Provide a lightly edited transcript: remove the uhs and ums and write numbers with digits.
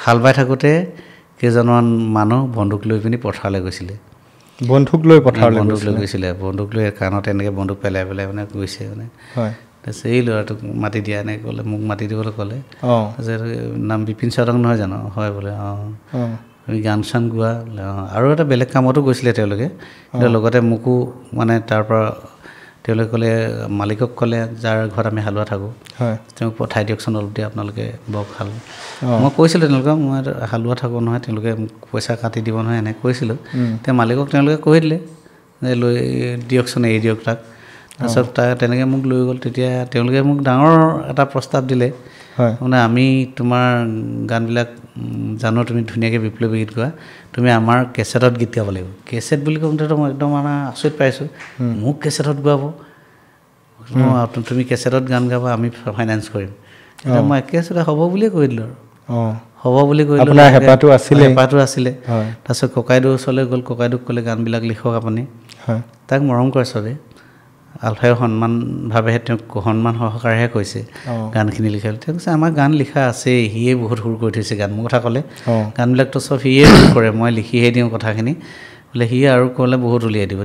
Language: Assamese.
হাল বাই থাকোঁতে কেইজনমান মানুহ বন্দুক লৈ পিনি পথাৰলৈ গৈছিলে বন্দুক লৈ পথাৰলৈ গৈছিলে বন্দুক লৈ কাণত এনেকৈ বন্দুক পেলাই পেলাই মানে গৈছে মানে হয় তাৰপিছত এই ল'ৰাটোক মাতি দিয়া এনেকৈ ক'লে মোক মাতি দিবলৈ ক'লে তাৰপিছত নাম বিপিন চাউদাং নহয় জানো হয় বোলে তুমি গান চান গোৱা বোলে আৰু এটা বেলেগ কামতো গৈছিলে তেওঁলোকে কিন্তু লগতে মোকো মানে তাৰ পৰা তেওঁলোকে ক'লে মালিকক ক'লে যাৰ ঘৰত আমি হালোৱা থাকোঁ তেওঁক পঠাই দিয়কচোন অলপ দিয়া আপোনালোকে বক হাল মই কৈছিলোঁ তেওঁলোকক মই হালোৱা থাকোঁ নহয় তেওঁলোকে মোক পইচা কাটি দিব নহয় এনেকৈ কৈছিলোঁ তেওঁ মালিকক তেওঁলোকে কৈ দিলে যে লৈ দিয়কচোন এৰি দিয়ক তাক তাৰপিছত তেনেকৈ মোক লৈ গ'ল তেতিয়া তেওঁলোকে মোক ডাঙৰ এটা প্ৰস্তাৱ দিলে মানে আমি তোমাৰ গানবিলাক জানো তুমি ধুনীয়াকৈ বিপ্লৱী গীত গোৱা তুমি আমাৰ কেছেটত গীত গাব লাগিব কেছেট বুলি কওঁতেতো মই একদম মানে আচৰিত পাইছোঁ মোক কেছেটত গোৱাব তুমি কেছেটত গান গাবা আমি ফাইনেন্স কৰিম এতিয়া মই একেচোতে হ'ব বুলিয়ে কৈ দিলোঁ আৰু হ'ব বুলি কৈ দিলোঁ হেঁপাহটো আছিলে তাৰপিছত ককাইদেউৰ ওচৰলৈ গ'ল ককাইদেউক ক'লে গানবিলাক লিখক আপুনি তাক মৰম কৰে চবেই আলফাই সন্মানভাৱেহে তেওঁক সন্মান সহকাৰেহে কৈছে গানখিনি লিখা তেওঁ কৈছে আমাৰ গান লিখা আছেই সিয়ে বহুত সুৰ কৰি থৈছে গান মোৰ কথা ক'লে গানবিলাকতো চব সিয়ে সুৰ কৰে মই লিখিহে দিওঁ কথাখিনি বোলে সিয়ে আৰু ক'লে বহুত উলিয়াই দিব